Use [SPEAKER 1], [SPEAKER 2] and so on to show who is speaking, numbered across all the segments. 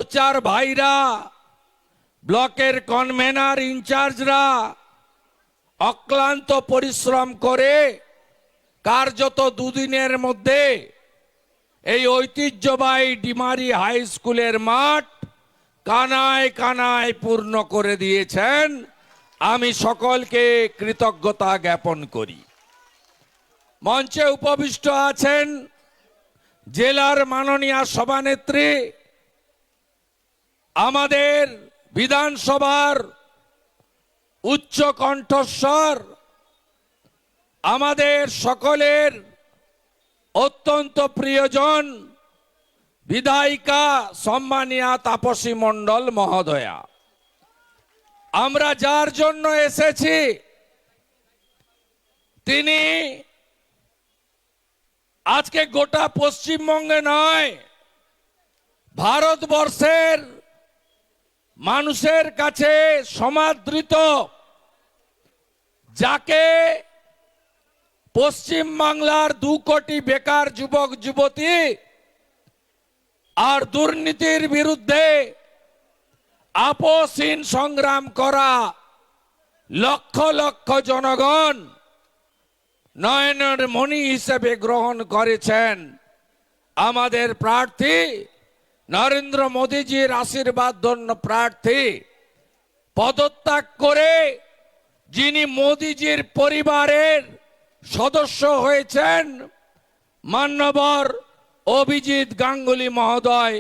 [SPEAKER 1] মোর্চার ভাইরা, ব্লকের কনভেনার ইনচার্জরা অক্লান্ত পরিশ্রম করে কার্যত দুদিনের মধ্যে এই ঐতিহ্যবাহী ডিমারি হাই স্কুলের মাঠ কানায় কানায় পূর্ণ করে দিয়েছেন। আমি সকলকে কৃতজ্ঞতা জ্ঞাপন করি। মঞ্চে উপবিষ্ট আছেন জেলার মাননীয় সভানেত্রী, আমাদের বিধানসভার উচ্চ কণ্ঠস্বর, আমাদের সকলের অত্যন্ত প্রিয়জন বিধায়িকা সম্মানীয়া তাপসী মণ্ডল মহোদয়া। আমরা যার জন্য এসেছি তিনি আজকে গোটা পশ্চিমবঙ্গে নয়, ভারতবর্ষের মানুষের কাছে সমাদৃত, যাকে পশ্চিম বাংলার 2 কোটি বেকার যুবক যুবতী আর দুর্নীতির বিরুদ্ধে আপোষহীন সংগ্রাম করা লক্ষ লক্ষ জনগণ নয়নের মণি হিসেবে গ্রহণ করেছেন আমাদের প্রার্থী নরেন্দ্র মোদীজির আশীর্বাদ ধন্য প্রার্থী, পদত্যাগ করে যিনি মোদীজির পরিবারের সদস্য হয়েছেন মান্যবর অভিজিৎ গাঙ্গুলি মহোদয়,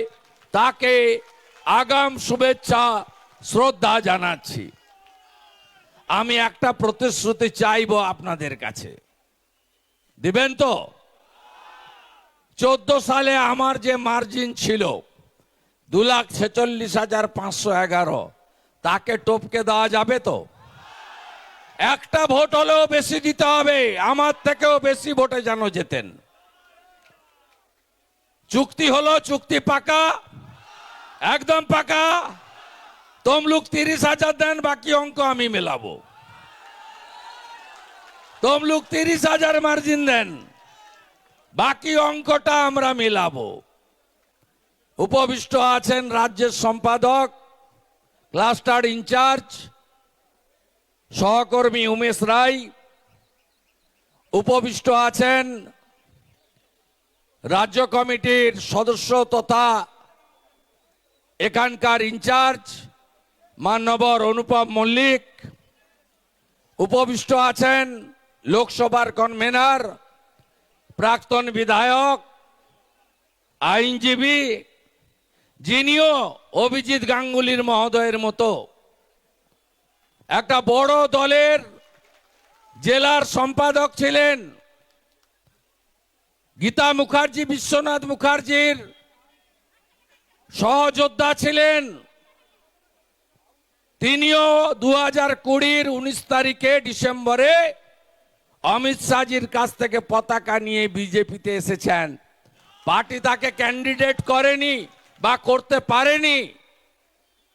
[SPEAKER 1] তাকে আগাম শুভেচ্ছা শ্রদ্ধা জানাচ্ছি। আমি একটা প্রতিশ্রুতি চাইব আপনাদের কাছে, দিবেন তো? 14 সালে আমার যে মার্জিন ছিল 2,46,511, তাকে টপকে দেওয়া যাবে তো? একটা ভোট হলেও বেশি দিতে হবে, আমার থেকেও বেশি ভোটে যেন যেতেন। চুক্তি হলো, চুক্তি পাকা, একদম পাকা। তমলুক 30,000 দেন, বাকি অঙ্ক আমি মেলাবো। তমলুক 30,000 মার্জিন দেন, বাকি অঙ্কটা আমরা মেলাবো। উপবিষ্ট আছেন রাজ্যের সম্পাদক, ক্লাস্টার ইনচার্জ সহকর্মী উমেশ রায়, উপবিষ্ট আছেন রাজ্য কমিটির সদস্য তথা এখানকার ইনচার্জ মান্যবর অনুপম মল্লিক, উপবিষ্ট আছেন লোকসভার কনভেনার, প্রাক্তন বিধায়ক, আইনজীবী, যিনিও অভিজিৎ গাঙ্গুলির মহোদয়ের মতো একটা বড় দলের জেলার সম্পাদক ছিলেন। গীতা মুখার্জি, বিশ্বনাথ মুখার্জির সহযোদ্ধা ছিলেন। তিনিও 2020-এর 19 তারিখে ডিসেম্বরে অমিত শাহজির কাছ থেকে পতাকা নিয়ে বিজেপিতে এসেছেন। পার্টি তাকে ক্যান্ডিডেট করেনি বা করতে পারেনি,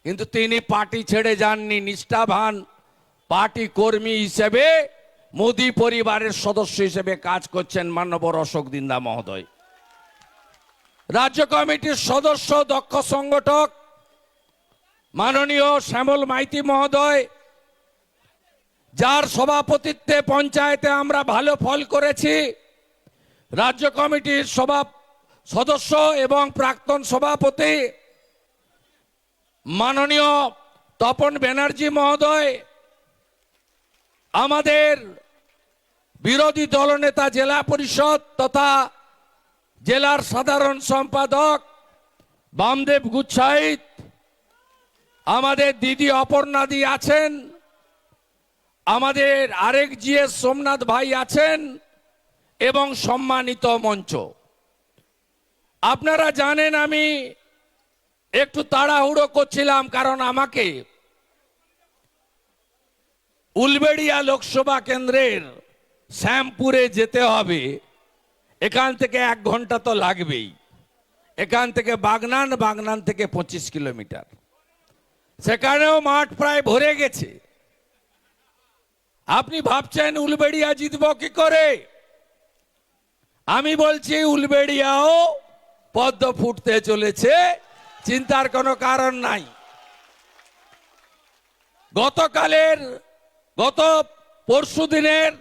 [SPEAKER 1] কিন্তু তিনি পার্টি ছেড়ে যাননি। নিষ্ঠাবান পার্টি কর্মী হিসেবে মোদী পরিবারের সদস্য হিসেবে কাজ করছেন মান্যবর অশোক দিন্দা মহোদয়। রাজ্য কমিটির সদস্য, দক্ষ সংগঠক মাননীয় শ্যামল মাইতি মহোদয়, যার সভাপতিত্বে পঞ্চায়েতে আমরা ভালো ফল করেছি। রাজ্য কমিটির সদস্য এবং প্রাক্তন সভাপতি মাননীয় তপন ব্যানার্জি মহোদয়, আমাদের বিরোধী দলনেতা জেলা পরিষদ তথা জেলার সাধারণ সম্পাদক বামদেব গুচ্ছাইত, আমাদের দিদি অপর্ণাদি আছেন, আমাদের আরেক জিএস সোমনাথ ভাই আছেন এবং সম্মানিত মঞ্চ। আপনারা জানেন আমি একটু তাড়াহুড়ো করছিলাম, কারণ আমাকে উলবেড়িয়া লোকসভা কেন্দ্রের শ্যামপুরে যেতে হবে। এখান থেকে 1 ঘন্টা তো লাগবেই। এখান থেকে বাগনান থেকে 25 কিলোমিটার। সেখানেও মাঠ প্রায় ভরে গেছে। আপনি ভাবছেন উলবেড়িয়া জিতব কি করে? আমি বলছি উলবেড়িয়াও পদ্ম ফুটতে চলেছে, চিন্তার কোনো কারণ নাই। গত পরশুদিনের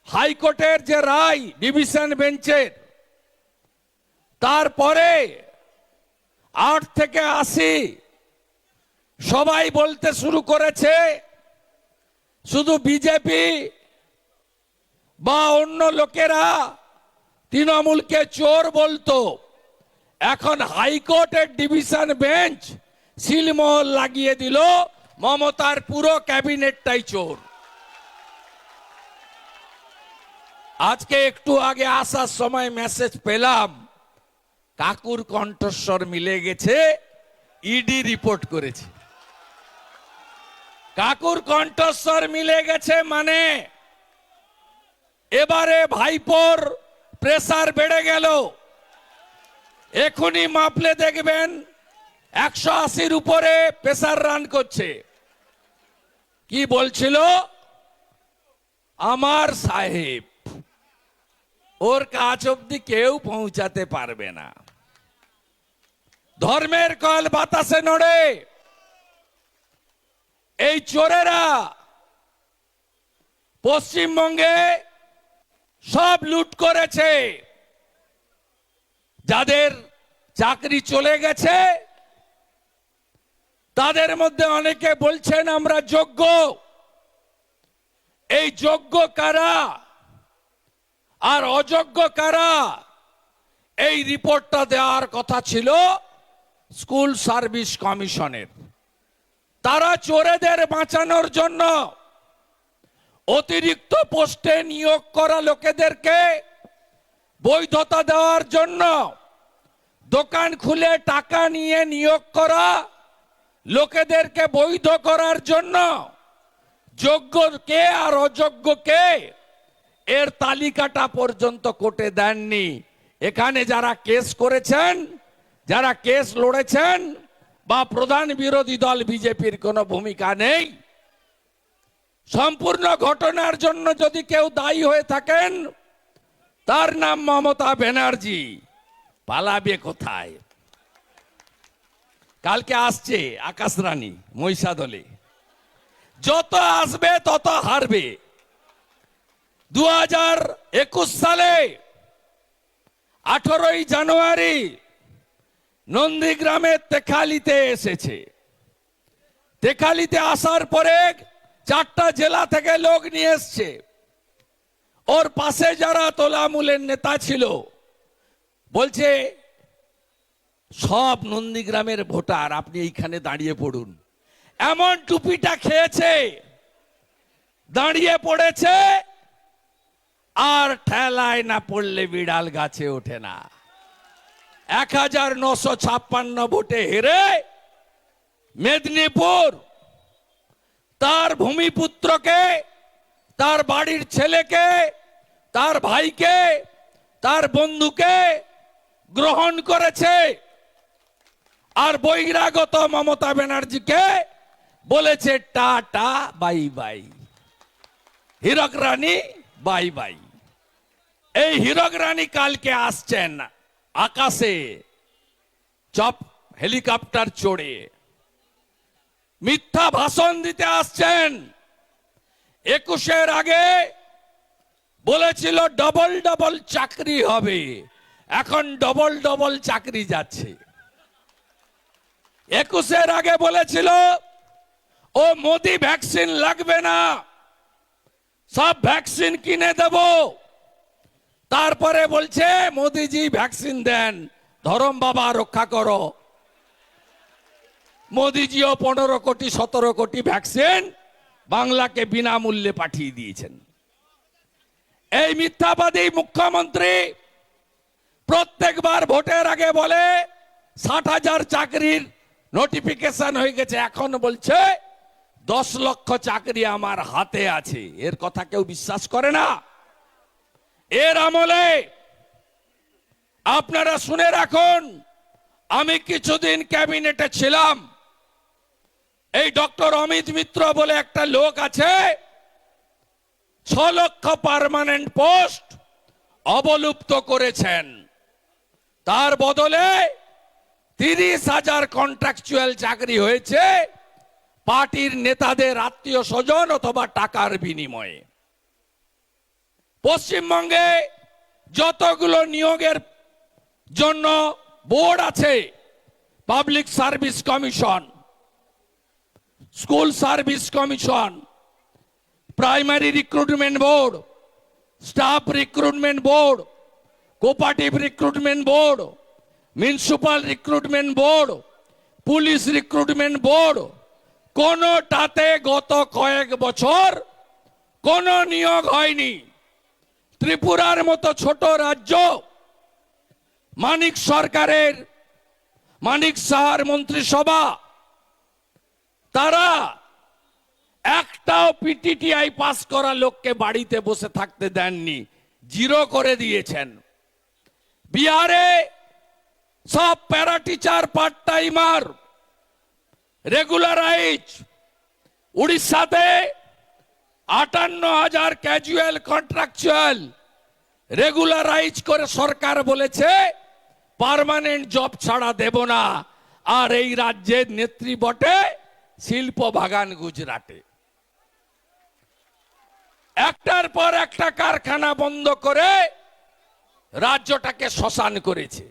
[SPEAKER 1] হাইকোর্টের যে রায় ডিভিশন বেঞ্চের, তারপরে 8 থেকে 80 সবাই বলতে শুরু করেছে শুধু বিজেপি বা অন্য লোকেরা তৃণমূলকে চোর বলতো। এখন হাইকোর্টের ডিভিশন বেঞ্চ সিলমোহর লাগিয়ে দিল, মমতার পুরো ক্যাবিনেটটাই চোর। আজকে একটু আগে আসার সময় মেসেজ পেলাম, কাকুর কণ্ঠস্বর মিলে গেছে, ইডি রিপোর্ট করেছে। কাকুর কণ্ঠস্বর মিলে গেছে মানে এবারে ভাইপোর প্রেসার বেড়ে গেল। এখনই মাপলে দেখবেন 180-র উপরে প্রেসার রান করছে। কি বলছিল? আমার সাহেব, ওর কাছ অব্দি কেউ পৌঁছাতে পারবে না। ধর্মের কল বাতাসে নড়ে। এই চোরেরা পশ্চিমবঙ্গে সব লুট করেছে। যাদের চাকরি চলে গেছে তাদের মধ্যে অনেকে বলছেন আমরা যোগ্য। এই যোগ্য কারা আর অযোগ্য কারা, এই রিপোর্টটা দেওয়ার কথা ছিল স্কুল সার্ভিস কমিশনের। তারা চোরেদের বাঁচানোর জন্য অতিরিক্ত পোস্টে নিয়োগ করা লোকেদেরকে বৈধতা দেওয়ার জন্য, দোকান খুলে টাকা নিয়ে নিয়োগ করা লোকেদেরকে বৈধ করার জন্য যোগ্য কে আর অযোগ্য কে এর তালিকাটা পর্যন্ত কোর্টে দেননি। এখানে যারা কেস করেছেন, যারা কেস লড়েছেন, বা প্রধান বিরোধী দল বিজেপির কোনো ভূমিকা নেই। সম্পূর্ণ ঘটনার জন্য যদি কেউ দায়ী হয়ে থাকেন তার নাম মমতা ব্যানার্জি। পালাবে কোথায়? কালকে আসছে আকাশ রানী মহিষাদলে, যত আসবে তত হারবে। 2021 সালে 18ই জানুয়ারি নন্দীগ্রামের তেখালিতে এসেছে। তেখালিতে আসার পরে 4টা জেলা থেকে লোক নিয়ে এসছে। ওর পাশে যারা তোলামূলের নেতা ছিল বলছে সব নন্দীগ্রামের ভোটার, আপনি এইখানে দাঁড়িয়ে পড়ুন। এমন টুপিটা খেয়েছে, দাঁড়িয়ে পড়েছে, আর ঠেলায় না পড়লে বিড়াল গাছে ওঠে না। 1956 ভোটে হেরে মেদিনীপুর তার ভূমিপুত্রকে, তার বাড়ির ছেলেকে, তার ভাইকে, তার বন্ধুকে গ্রহণ করেছে। আর বহিরাগত মমতা ব্যানার্জিকে বলেছে টাটা বাই বাই, হীরক রানী বাই বাই। এই হীরক রানী কালকে আসছেন আকাশে হেলিকপ্টার চড়ে, মিথ্যা ভাষণ দিতে আসছেন। 21-এর আগে বলেছিল ডবল ডবল চাকরি হবে, এখন ডবল ডবল চাকরি যাচ্ছে। 21-এর আগে বলেছিল ও মোদি ভ্যাকসিন লাগবে না, সব ভ্যাকসিন কিনে দেব। তারপরে বলছে মোদিজি ভ্যাকসিন দেন, ধরম বাবা রক্ষা করো। মোদিজিও 15 কোটি 17 কোটি ভ্যাকসিন বাংলাকে বিনামূল্যে পাঠিয়ে দিয়েছেন। এই মিথ্যাবাদী মুখ্যমন্ত্রী প্রত্যেকবার ভোটের আগে বলে 60,000 চাকরির নোটিফিকেশন হয়ে গেছে, এখন বলছে 10 লক্ষ চাকরি আমার হাতে আছে। এর কথা কেউ বিশ্বাস করে না। এর আমলে আপনারা শুনে রাখুন, আমি কিছুদিন ক্যাবিনেটে ছিলাম। এই ডক্টর অমিত মিত্র বলে একটা লোক আছে, 6 লক্ষ পার্মানেন্ট পোস্ট অবলুপ্ত করেছেন। তার বদলে 30,000 কন্ট্রাকচুয়াল চাকরি হয়েছে পার্টির নেতাদের আত্মীয় স্বজন অথবা টাকার বিনিময়ে। পশ্চিমবঙ্গে যতগুলো নিয়োগের জন্য বোর্ড আছে, public service commission, school service commission, primary recruitment board, staff recruitment board, cooperative recruitment board, municipal recruitment board, police recruitment board, কোনটাতে গত কয়েক বছর কোন নিয়োগ হয়নি। ত্রিপুরার মতো ছোট রাজ্য, মানিক সরকারের, মানিক সাহার মন্ত্রিসভা, তারা একটাও পিটিটিআই পাস করা লোককে বাড়িতে বসে থাকতে দেননি, জিরো করে দিয়েছেন। বিহারে সব para teacher part timer regularise. উড়িষ্যাতে 58,000 ক্যাজুয়াল কন্ট্রাকচুয়াল রেগুলারাইজ করে সরকার বলেছে পার্মানেন্ট জব ছাড়া দেব না। আর এই রাজ্যের নেত্রী বটে শিল্প বাগান গুজরাটে। একটার পর একটা কারখানা বন্ধ করে রাজ্যটাকে শ্মশান করেছে।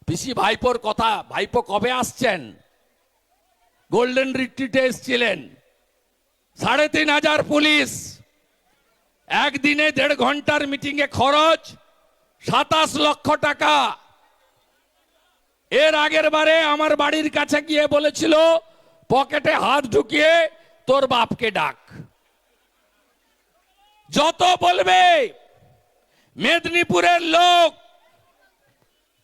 [SPEAKER 1] পিসি ভাইপোর কথা, ভাইপো কবে আসছেন? গোল্ডেন রিট্রিটে এসেছিলেন। 3,500 পুলিশ, একদিনে 1.5 ঘন্টার মিটিং এ খরচ 27 লক্ষ টাকা। এর আগের বারে আমার বাড়ির কাছে গিয়ে বলেছিল পকেটে হাত ঢুকিয়ে তোর বাপকে ডাক। যত বলবে মেদিনীপুরের লোক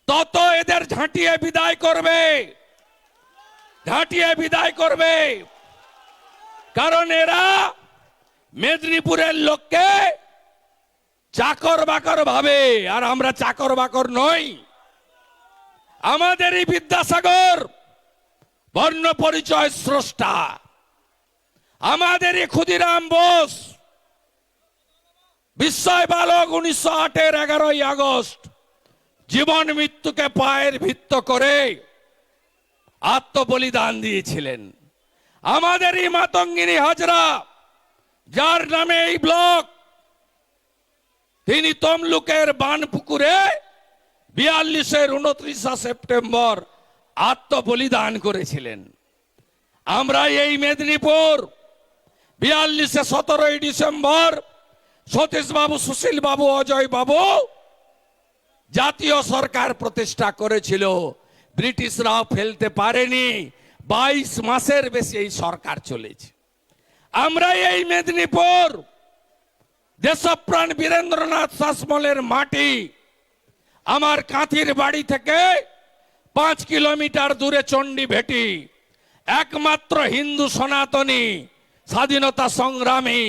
[SPEAKER 1] তত এদের ঝাঁটিয়ে বিদায় করবে, ঝাঁটিয়ে বিদায় করবে। কারণ এরা মেদিনীপুরের লোককে চাকর বাকর ভাবে, আর আমরা চাকর বাকর নই। আমাদেরই বিদ্যাসাগর বর্ণ পরিচয় স্রষ্টা, আমাদেরই ক্ষুদিরাম বোস বিস্ময় বালক 1908-এর 11ই আগস্ট জীবন মৃত্যুকে পায়ের ভিত্ত করে আত্মবলিদান দিয়েছিলেন। আমাদেরই মাতঙ্গিনী হাজরা, যার নামে এই ব্লক, তিনি তমলুকের বানপুকুরে 42-এর 29 সেপ্টেম্বর আত্মবলিদান করেছিলেন। আমরা এই মেদিনীপুর 42-এ 17ই ডিসেম্বর সতীশ বাবু, সুশীল বাবু, অজয় বাবু জাতীয় সরকার প্রতিষ্ঠা করেছিল। ব্রিটিশরাও ফেলতে পারেনি। 22 মাসের বেশি এই সরকার চলেছে। আমরা এই মেদিনীপুর দেশপ্রাণ বীরেন্দ্রনাথ শাসমলের মাটি। আমার কাঁথির বাড়ি থেকে 5 কিলোমিটার দূরে চণ্ডী ভেটি, একমাত্র হিন্দু সনাতনী স্বাধীনতা সংগ্রামী,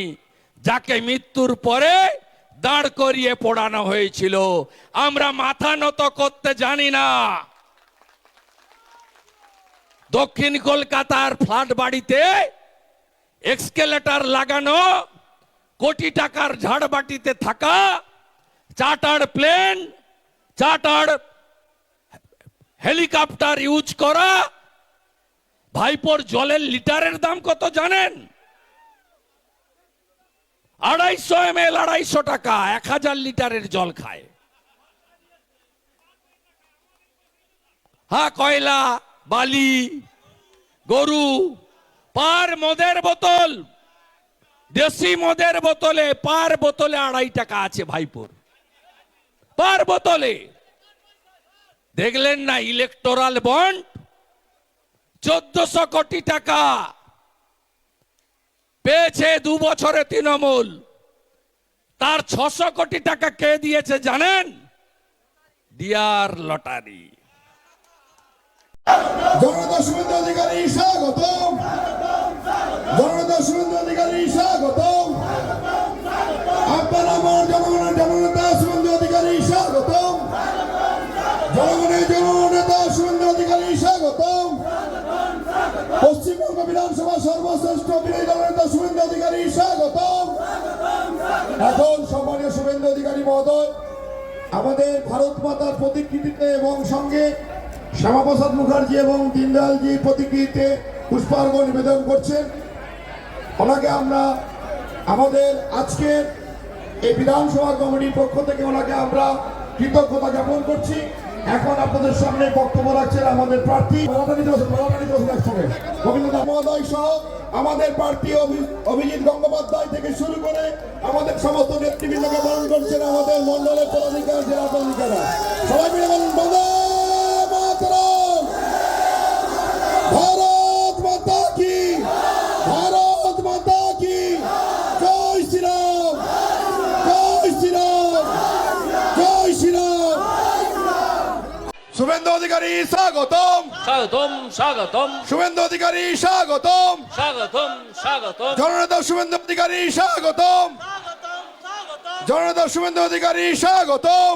[SPEAKER 1] যাকে মৃত্যুর পরে দাঁড় করিয়ে পোড়ানো হয়েছিল। আমরা মাথা নত করতে জানি না। দক্ষিণ কলকাতার ফ্ল্যাট বাড়িতে এক্সকেলেটর লাগানো, কোটি টাকার ঝাড়বাটিতে থাকা, chartered plane, chartered helicopter use করা। ভাইপোর জলের লিটারের দাম কত জানেন? 250 ml 250 টাকা। 1000 লিটারের জল খায়। হ্যাঁ, কয়লা, বালি, গরু। পার মদের বোতল, দেশি মদের বোতলে পার বোতলে 2.5 টাকা আছে ভাইপোর, পার বোতলে। দেখলেন না ইলেকটোরাল বন্ড 1400 কোটি টাকা পেয়েছে 2 বছরে তৃণমূল। তার 600 কোটি টাকা কে দিয়েছে জানেন? Dear lottery.
[SPEAKER 2] জনতা শুভেন্দু অধিকারী স্বাগতম, জনতা শুভেন্দু অধিকারী স্বাগতম, আপনার আমার জনগণের জননেতা শুভেন্দু অধিকারী স্বাগতম, জনগণের জননেতা শুভেন্দু অধিকারী স্বাগতম, পশ্চিমবঙ্গ বিধানসভা সর্বশ্রেষ্ঠ বিরোধী দলনেতা শুভেন্দু অধিকারী স্বাগতম। এখন সম্মানীয় শুভেন্দু অধিকারী মহোদয় আমাদের ভারত মাতার প্রতিকৃতিতে এবং সঙ্গে শ্যামাপ্রসাদ মুখার্জি এবং দীনদয়ালজি প্রতিকৃতিতে পুষ্পার্ঘ নিবেদন করছেন। ওনাকে আমরা আমাদের আজকের এই বিধানসভা কমিটির পক্ষ থেকে ওনাকে আমরা কৃতজ্ঞতা জ্ঞাপন করছি। এখন আপনাদের সামনে বক্তব্য রাখছেন আমাদের প্রার্থী গোবিন্দ মহোদয় সহ আমাদের প্রার্থী অভিজিৎ গঙ্গোপাধ্যায় থেকে শুরু করে আমাদের সমস্ত নেতৃবৃন্দকে বরণ করছেন আমাদের মন্ডলের পদাধিকার, জেলা পদাধিকাররা। সবাই মিলে বলুন বন্দে মাতরম, ভারত মাতা কি, ভারত মাতা কি, জয় শ্রীরাম, জয় শ্রীরাম, জয় শ্রীরাম। শুভেন্দু অধিকারী স্বাগতম,
[SPEAKER 3] স্বাগতম স্বাগতম
[SPEAKER 2] শুভেন্দু অধিকারী স্বাগতম,
[SPEAKER 3] স্বাগতম স্বাগতম
[SPEAKER 2] জননেতা শুভেন্দু অধিকারী স্বাগতম, জননেতা শুভেন্দু অধিকারী স্বাগতম,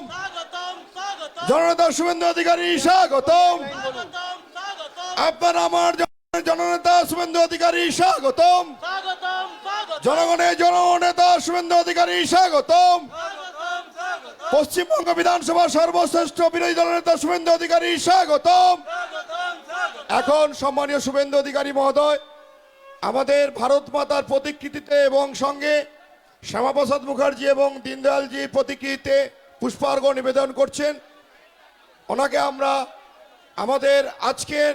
[SPEAKER 2] জননেতা শুভেন্দু অধিকারী স্বাগতম। আপনার আমার জননেতা শুভেন্দু অধিকারী স্বাগতম, জনগণের জননেতা শুভেন্দু অধিকারী স্বাগতম। পশ্চিমবঙ্গ বিধানসভা সর্বশ্রেষ্ঠ বিরোধী দলনেতা শুভেন্দু অধিকারী স্বাগতম। এখন সম্মানীয় শুভেন্দু অধিকারী মহোদয় আমাদের ভারত মাতার প্রতিকৃতিতে এবং সঙ্গে শ্যামাপ্রসাদ মুখার্জি এবং দীনদয়ালজি প্রতিকৃতিতে পুষ্পার্ঘ নিবেদন করছেন। ওনাকে আমরা আমাদের আজকের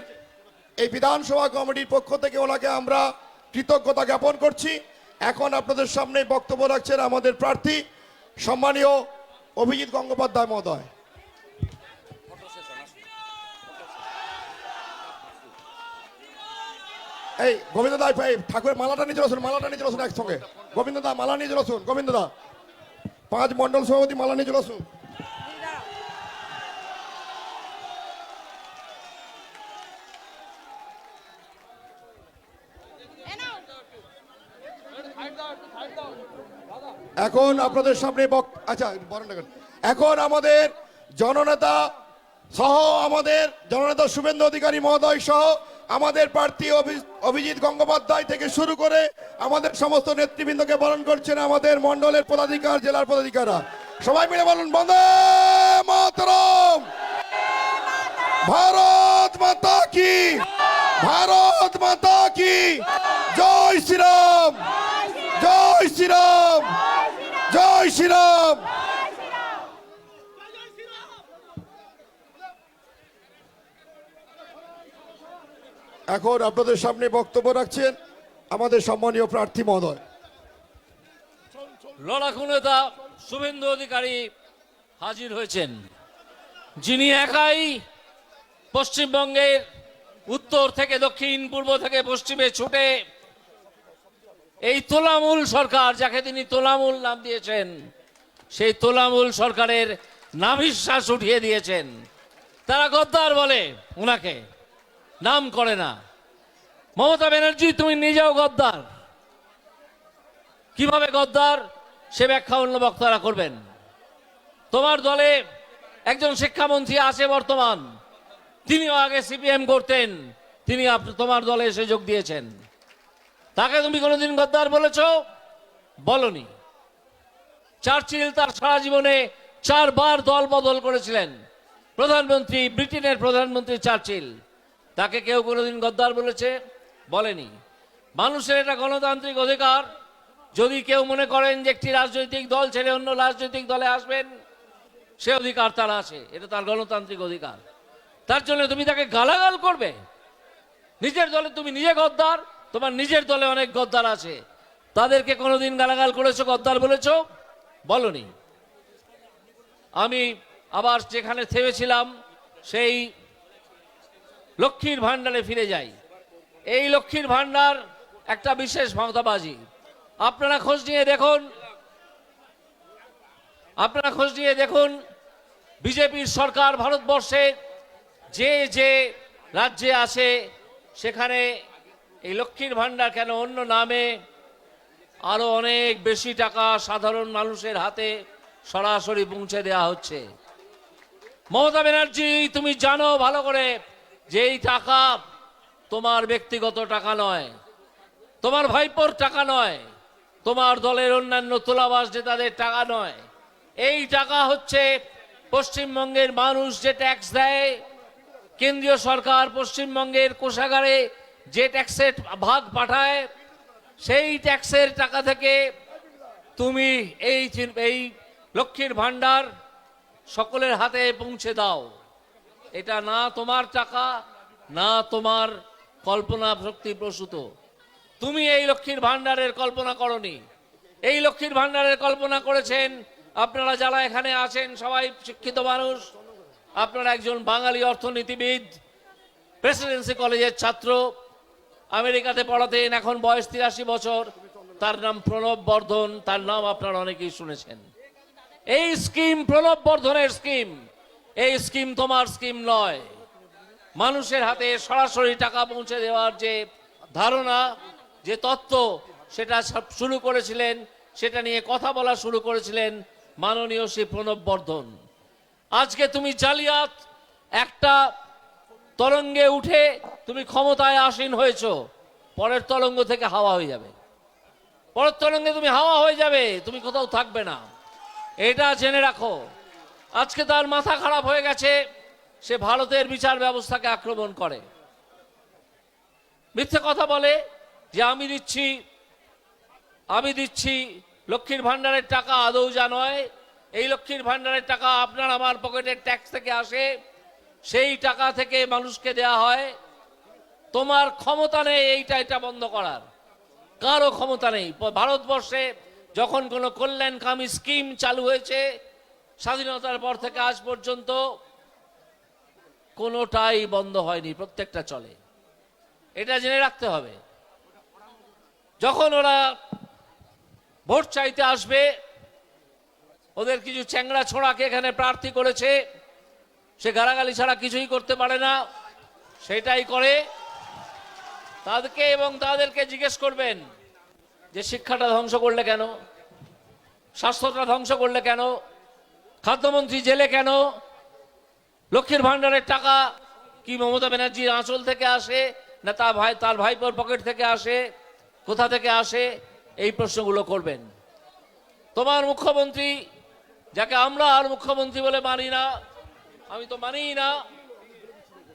[SPEAKER 2] এই বিধানসভা কমিটির পক্ষ থেকে ওনাকে আমরা কৃতজ্ঞতা জ্ঞাপন করছি। এখন আপনাদের সামনে বক্তব্য রাখছেন আমাদের প্রার্থী সম্মানীয় অভিজিৎ গঙ্গোপাধ্যায় মহোদয়। এই গোবিন্দ দা ঠাকুরের মালাটা নিয়ে চলে আসুন, মালাটা নিয়ে চলে আসুন একসঙ্গে। গোবিন্দ দা মালা নিয়ে চলে আসুন, গোবিন্দ দা 5 মন্ডল সভাপতি মালা নিয়ে চলে আসুন। এখন আপনাদের সামনে আচ্ছা বলেন না কেন। এখন আমাদের জননেতা সহ আমাদের জননেতা শুভেন্দু অধিকারী মহোদয় সহ আমাদের প্রার্থী অভিজিৎ গঙ্গোপাধ্যায় থেকে শুরু করে আমাদের সমস্ত নেতৃবৃন্দকে বরণ করছেন আমাদের মন্ডলের পদাধিকার, জেলার পদাধিকাররা। সবাই মিলে বলুন বন্দে মাতরম, ভারত মাতা কি, ভারত মাতা কি, জয় শ্রীরাম, জয় শ্রীরাম, জয় শ্রীরাম। এখন আপনাদের সামনে বক্তব্য রাখছেন আমাদের সম্মানীয় প্রার্থী মহোদয়।
[SPEAKER 3] লড়াকু নেতা শুভেন্দু অধিকারী হাজির হয়েছেন, যিনি একাই পশ্চিমবঙ্গের উত্তর থেকে দক্ষিণ, পূর্ব থেকে পশ্চিমে ছুটে এই তোলামূল সরকার, যাকে তিনি তোলামূল নাম দিয়েছেন, সেই তোলামূল সরকারের নাভিশ্বাস উঠিয়ে দিয়েছেন। তারা গদ্দার বলে, উনাকে নাম করে না। মমতা ব্যানার্জি, তুমি নিজেও গদ্দার। কিভাবে গদ্দার সে ব্যাখ্যা অন্য বক্তারা করবেন। তোমার দলে একজন শিক্ষামন্ত্রী আছে বর্তমান, তিনিও আগে সিপিএম করতেন, তিনি তোমার দলে এসে যোগ দিয়েছেন। তাকে তুমি কোনোদিন গদ্দার বলেছ? বলনি। চার্চিল তার সারা জীবনে 4 বার দল বদল করেছিলেন। প্রধানমন্ত্রী, ব্রিটেনের প্রধানমন্ত্রী চার্চিল, তাকে কেউ কোনোদিন গদ্দার বলেছে? বলেনি। মানুষের এটা গণতান্ত্রিক অধিকার। যদি কেউ মনে করেন যে একটি রাজনৈতিক দল ছেড়ে অন্য রাজনৈতিক দলে আসবেন, সে অধিকার তার আছে, এটা তার গণতান্ত্রিক অধিকার। তার জন্য তুমি তাকে গালাগাল করবে? নিজের দলে তুমি নিজে গদ্দার, তোমার নিজের দলে অনেক গদ্দার আছে, তাদেরকে কোনোদিন গালাগাল করেছো, গদ্দার বলেছো? বলনি। আমি আবার যেখানে থেমেছিলাম সেই লক্ষ্মীর ভান্ডারে ফিরে যাই। এই লক্ষ্মীর ভান্ডার একটা বিশেষ ভাওতাবাজি। আপনারা খোঁজ নিয়ে দেখুন, আপনারা খোঁজ নিয়ে দেখুন, বিজেপির সরকার ভারতবর্ষে যে যে রাজ্যে আছে সেখানে এই লক্ষ্মীর ভান্ডার কেন অন্য নামে আরো অনেক বেশি টাকা সাধারণ মানুষের হাতে সরাসরি পৌঁছে দেওয়া হচ্ছে। মমতা ব্যানার্জি, তুমি জানো ভালো করে যে এই টাকা তোমার ব্যক্তিগত টাকা নয়, তোমার ভাইপোর টাকা নয়, তোমার দলের অন্যান্য তোলাবাজ নেতাদের টাকা নয়। এই টাকা হচ্ছে পশ্চিমবঙ্গের মানুষ যে ট্যাক্স দেয় কেন্দ্রীয় সরকার পশ্চিমবঙ্গের কোষাগারে যে ট্যাক্সের ভাগ পাঠায়, সেই ট্যাক্সের টাকা থেকে তুমি এই লক্ষ্মীর ভান্ডার সকলের হাতে পৌঁছে দাও। এটা না তোমার টাকা, না তোমার কল্পনা শক্তি প্রসূত। তুমি এই লক্ষ্মীর ভান্ডারের কল্পনা করনি। এই লক্ষ্মীর ভান্ডারের কল্পনা করেছেন আপনারা যারা এখানে আছেন, সবাই শিক্ষিত মানুষ। আপনারা একজন বাঙালি অর্থনীতিবিদ, প্রেসিডেন্সি কলেজের ছাত্র, আমেরিকাতে পড়াতেন, এখন বয়স 83 বছর। তার নাম প্রণব বর্ধন, তার নাম আপনারা অনেকেই শুনেছেন। এই স্কিম প্রণব বর্ধনের স্কিম, এই স্কিম তোমার স্কিম নয়। মানুষের হাতে সরাসরি টাকা পৌঁছে দেওয়ার যে ধারণা, যে তত্ত্ব, সেটা শুরু করেছিলেন, সেটা নিয়ে কথা বলা শুরু করেছিলেন মাননীয় শ্রী প্রণব বর্ধন। আজকে তুমি জালিয়াত একটা তরঙ্গে উঠে তুমি ক্ষমতায় আসীন হয়েছো, পরের তরঙ্গ থেকে হাওয়া হয়ে যাবে। পরের তরঙ্গে তুমি হাওয়া হয়ে যাবে, তুমি কোথাও থাকবে না, এটা জেনে রাখো। আজকে তার মাথা খারাপ হয়ে গেছে, সে ভারতের বিচার ব্যবস্থাকে আক্রমণ করে, মিথ্যে কথা বলে যে আমি দিচ্ছি লক্ষ্মীর ভান্ডারের টাকা। আদৌ যা নয়, এই লক্ষ্মীর ভান্ডারের টাকা আপনার আমার পকেটের ট্যাক্স থেকে আসে, সেই টাকা থেকে মানুষকে দেয়া হয়। তোমার ক্ষমতা নেই এটা বন্ধ করার, কারো ক্ষমতা নেই। ভারতবর্ষে যখন কোনো কল্যাণকামী স্কিম চালু হয়েছে স্বাধীনতার পর থেকে আজ পর্যন্ত, কোনোটাই বন্ধ হয়নি, প্রত্যেকটা চলে। এটা জেনে রাখতে হবে। যখন ওরা ভোট চাইতে আসবে, ওদের কিছু চ্যাংড়া ছোড়াকে এখানে প্রার্থী করেছে, সে গালাগালি ছাড়া কিছুই করতে পারে না, সেটাই করে। তাদেরকে এবং তাদেরকে জিজ্ঞেস করবেন যে শিক্ষাটা ধ্বংস করলে কেন, স্বাস্থ্যটা ধ্বংস করলে কেন, খাদ্যমন্ত্রী জেলে কেন, লক্ষ্মীর ভান্ডারের টাকা কি মমতা ব্যানার্জির আঁচল থেকে আসে, না তার ভাইপোর পকেট থেকে আসে, কোথা থেকে আসে, এই প্রশ্নগুলো করবেন। তোমার মুখ্যমন্ত্রী, যাকে আমরা আর মুখ্যমন্ত্রী বলে মানি না, আমি তো মানিই না,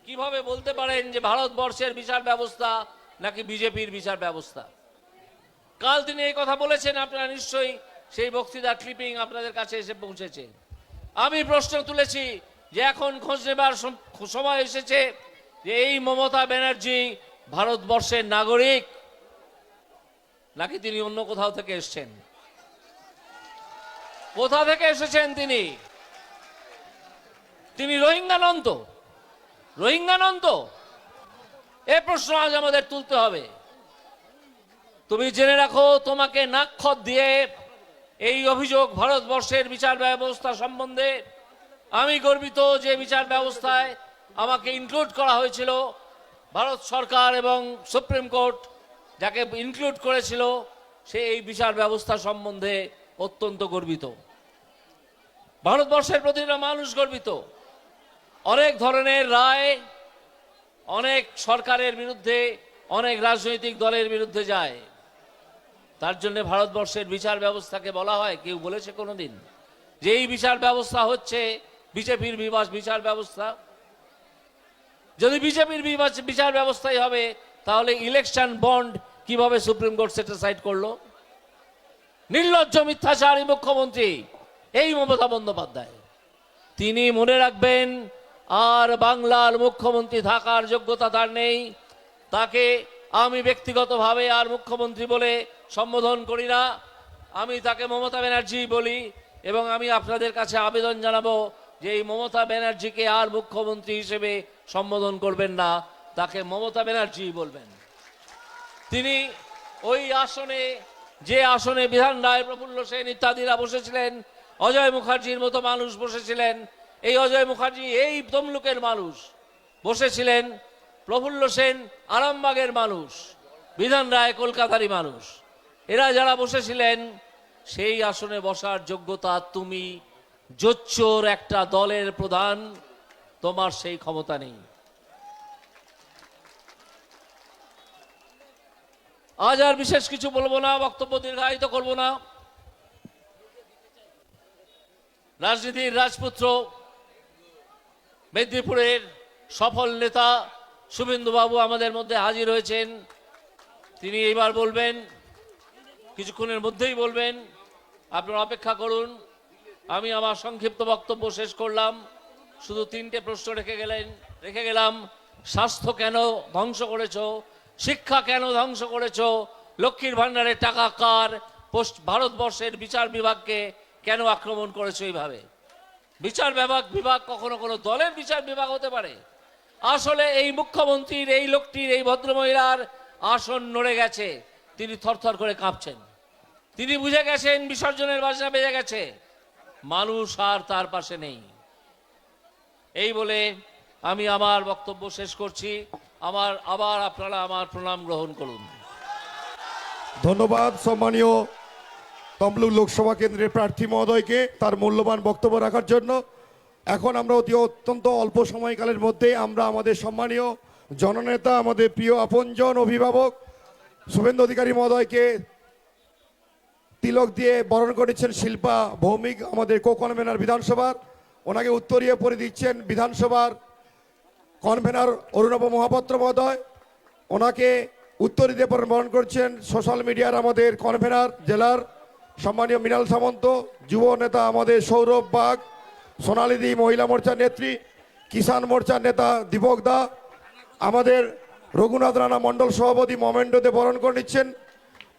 [SPEAKER 3] কিভাবে বলতে পারেন যে ভারতবর্ষের বিচার ব্যবস্থা নাকি বিজেপির বিচার ব্যবস্থা? কাল তিনি এই কথা বলেছেন, আপনারা নিশ্চয়ই সেই বক্তৃতার ক্লিপিং আপনাদের কাছে এসে পৌঁছেছে। আমি প্রশ্ন তুলেছি যে এখন খোঁজ নেবার সময় এসেছে যে এই মমতা ব্যানার্জি ভারতবর্ষের নাগরিক নাকি তিনি অন্য কোথাও থেকে এসেছেন? কোথা থেকে এসেছেন তিনি রোহিঙ্গা নন তো? এ প্রশ্ন আজ আমাদের তুলতে হবে। তুমি জেনে রাখো, তোমাকে নাক্ষত দিয়ে এই অভিযোগ ভারতবর্ষের বিচার ব্যবস্থা সম্বন্ধে, আমি গর্বিত যে বিচার ব্যবস্থায় আমাকে ইনক্লুড করা হয়েছিল। ভারত সরকার এবং সুপ্রিম কোর্ট যাকে ইনক্লুড করেছিল, সে এই বিচার ব্যবস্থা সম্বন্ধে অত্যন্ত গর্বিত। ভারতবর্ষের প্রতিটা মানুষ গর্বিত। অনেক ধরনের রায় অনেক সরকারের বিরুদ্ধে, অনেক রাজনৈতিক দলের বিরুদ্ধে যায়। তার জন্য ভারতবর্ষের বিচার ব্যবস্থাকে বলা হয়, কেউ বলেছে কোনোদিন যে এই বিচার ব্যবস্থা হচ্ছে বিজেপির বিচার ব্যবস্থা? যদি বিজেপির বিচার ব্যবস্থাই হবে, তাহলে ইলেকশন বন্ড কিভাবে সুপ্রিম কোর্ট সেটিসাইড করলো? নির্লজ্জ মিথ্যাচারী মুখ্যমন্ত্রী এই মমতা বন্দ্যোপাধ্যায়। তিনি মনে রাখবেন, আর বাংলার মুখ্যমন্ত্রী থাকার যোগ্যতা তার নেই। তাকে আমি ব্যক্তিগতভাবে আর মুখ্যমন্ত্রী বলে সম্বোধন করি না, আমি তাকে মমতা ব্যানার্জি বলি। এবং আমি আপনাদের কাছে আবেদন জানাবো যে এই মমতা ব্যানার্জিকে আর মুখ্যমন্ত্রী হিসেবে সম্বোধন করবেন না, তাকে মমতা ব্যানার্জি বলবেন। তিনি ওই আসনে, যে আসনে বিধান রায়, প্রফুল্ল সেন ইত্যাদিরা বসেছিলেন, অজয় মুখার্জির মতো মানুষ বসেছিলেন। এই অজয় মুখার্জি এই তমলুকের মানুষ বসেছিলেন, প্রফুল্ল সেন আরামবাগের মানুষ, বিধান রায় কলকাতারই মানুষ। এরা যারা বসেছিলেন, সেই আসনে বসার যোগ্যতা তুমি জোচ্চোর একটা দলের প্রধান, তোমার সেই ক্ষমতা নেই। আজ আর বিশেষ কিছু বলবো না, বক্তব্য দীর্ঘায়িত করব না। রাজনীতির রাজপুত্র, মেদিনীপুরের সফল নেতা শুভেন্দু বাবু আমাদের মধ্যে হাজির হয়েছেন। তিনি এইবার বলবেন, কিছুক্ষণের মধ্যেই বলবেন, আপনারা অপেক্ষা করুন। আমি আমার সংক্ষিপ্ত বক্তব্য শেষ করলাম, শুধু 3টে প্রশ্ন রেখে গেলাম। স্বাস্থ্য কেন ধ্বংস করেছো, শিক্ষা কেন ধ্বংস করেছো, লক্ষ্মীর ভাণ্ডারের টাকা কার, ভারতবর্ষের বিচার বিভাগকে কেন আক্রমণ করেছো এইভাবে? বিচার বিভাগ কখনো কোনো দলের বিচার বিভাগ হতে পারে? আসলে এই মুখ্যমন্ত্রীর, এই লোকটির, এই ভদ্রমহিলার আসন নড়ে গেছে। তিনি থরথর করে কাঁপছেন। তিনি বুঝে গেছেন বিসর্জনের বাজনা বেজে গেছে, মানুষ আর তার পাশে নেই। এই বলে আমি আমার বক্তব্য শেষ করছি। আবার আপনারা আমার প্রণাম গ্রহণ করুন।
[SPEAKER 2] ধন্যবাদ সম্মানীয় তমলুক লোকসভা কেন্দ্রের প্রার্থী মহোদয়কে তার মূল্যবান বক্তব্য রাখার জন্য। এখন আমরা অত্যন্ত অল্প সময়কালের মধ্যে আমরা আমাদের সম্মানীয় জননেতা, আমাদের প্রিয় আপনজন অভিভাবক শুভেন্দু অধিকারী মহোদয়কে তিলক দিয়ে বরণ করেছেন শিল্পা ভৌমিক, আমাদের কো কনভেনার বিধানসভার। ওনাকে উত্তরীয় পরে দিচ্ছেন বিধানসভার কনভেনার অরুণব মহাপাত্র মহোদয়। ওনাকে উত্তরী দিয়ে বরণ করছেন সোশ্যাল মিডিয়ার আমাদের কনভেনার জেলার সম্মানীয় মৃণাল সামন্ত, যুব নেতা আমাদের সৌরভ বাগ, সোনালিদি মহিলা মোর্চার নেত্রী, কিষাণ মোর্চার নেতা দীপক দা, আমাদের রঘুনাথ রানা মণ্ডল সভাপতি মোমেন্টোতে বরণ করে নিচ্ছেন।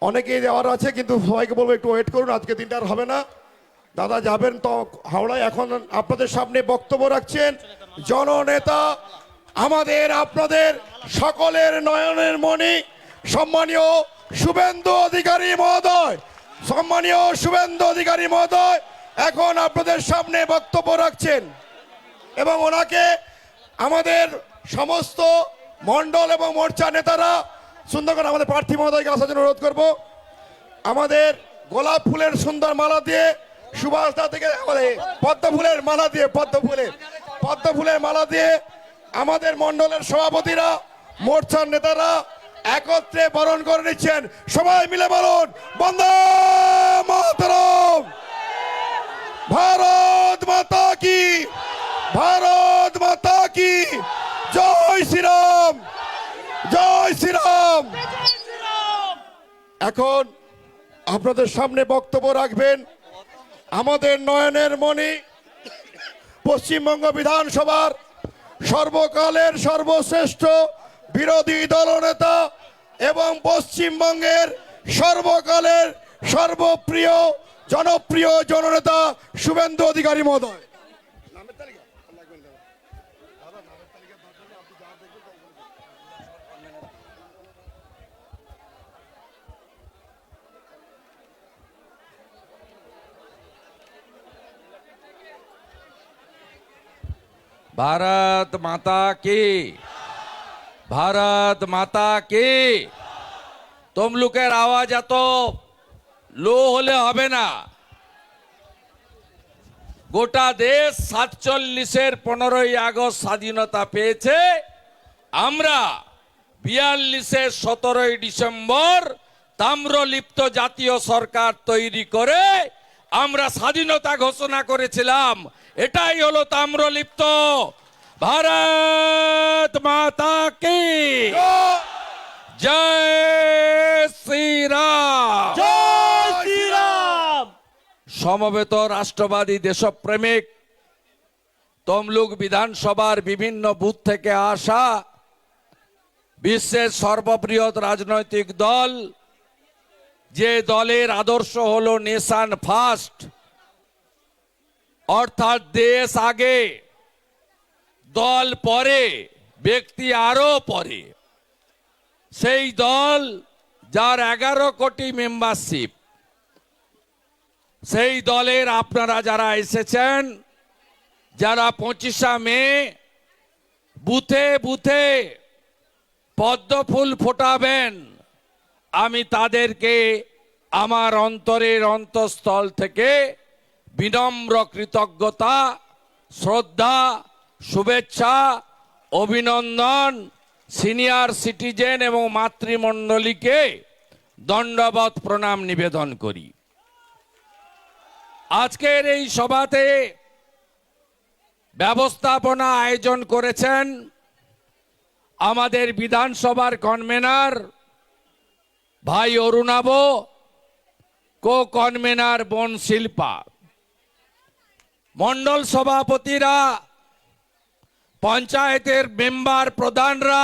[SPEAKER 2] অনেকেই দেওয়ার আছে, কিন্তু সবাইকে বলবো একটু ওয়েট করুন, আজকে দিনটা আর হবে না। দাদা যাবেন তো হাওড়ায়। এখন আপনাদের সামনে বক্তব্য রাখছেন জননেতা, আমাদের আপনাদের সকলের নয়নের মণি সম্মানীয় শুভেন্দু অধিকারী মহোদয়। সম্মানীয় শুভেন্দু অধিকারী মহোদয় এখন আপনাদের সামনে বক্তব্য রাখছেন এবং ওনাকে আমাদের সমস্ত মণ্ডল এবং মোর্চা নেতারা সুন্দর করে আমাদের প্রার্থী মহোদয়কে আসার জন্য অনুরোধ করব। আমাদের গোলাপ ফুলের সুন্দর মালা দিয়ে, সুভাষ দা থেকে আমাদের পদ্ম ফুলের মালা দিয়ে আমাদের মণ্ডলের সভাপতিরা, মোর্চার নেতারা একত্রে বরণ করে নিচ্ছেন। সবাই মিলে বলুন বন্দে মাতরম, ভারত মাতা কি, ভারত মাতা কি, জয় শ্রীরাম, জয় শ্রীরাম। এখন আপনাদের সামনে বক্তব্য রাখবেন আমাদের নয়নের মণি, পশ্চিমবঙ্গ বিধানসভার সর্বকালের সর্বশ্রেষ্ঠ বিরোধী দলনেতা এবং পশ্চিমবঙ্গের সর্বকালের সর্বপ্রিয় জনপ্রিয় জননেতা শুভেন্দু অধিকারী মহোদয়।
[SPEAKER 1] ভারত মাতা কি, ভারত মাতা কি। তমলুকের আওয়াজ এত লো হলে হবে না। গোটা দেশ 47-এর 15ই আগস্ট স্বাধীনতা পেয়েছে, আমরা 42-এর 17ই ডিসেম্বর তাম্রলিপ্ত জাতীয় সরকার তৈরি করে আমরা স্বাধীনতা ঘোষণা করেছিলাম। এটাই হলো তাম্রলিপ্ত। ভারত মাতা কি, জয় শ্রীরাম,
[SPEAKER 4] জয় শ্রীরাম।
[SPEAKER 1] সমবেত রাষ্ট্রবাদী দেশপ্রেমিক তমলুক বিধানসভার বিভিন্ন বুথ থেকে আসা বিশ্বের সর্ববৃহৎ রাজনৈতিক দল, যে দলের আদর্শ হলো নেশন ফার্স্ট, অর্থাৎ দেশ আগে, দল পরে, ব্যক্তি আরো পরে। সেই দল যার 11 কোটি মেম্বারশিপ, সেই দলের আপনারা যারা এসেছেন, যারা 25শে মে বুথে বুথে পদ্ম ফুল ফোটাবেন, আমি তাদেরকে আমার অন্তরের অন্তঃস্থল থেকে বিনম্র কৃতজ্ঞতা, শ্রদ্ধা, শুভেচ্ছা, অভিনন্দন, সিনিয়র সিটিজেন এবং মাতৃমণ্ডলীকে দণ্ডবত প্রণাম নিবেদন করি। আজকের এই সভাতে ব্যবস্থাপনা আয়োজন করেছেন আমাদের বিধানসভার কনভেনার ভাই অরুণাভ, কো কনভেনার বোন শিল্পা, মন্ডল সভাপতিরা, পঞ্চায়েতের মেম্বার প্রধানরা,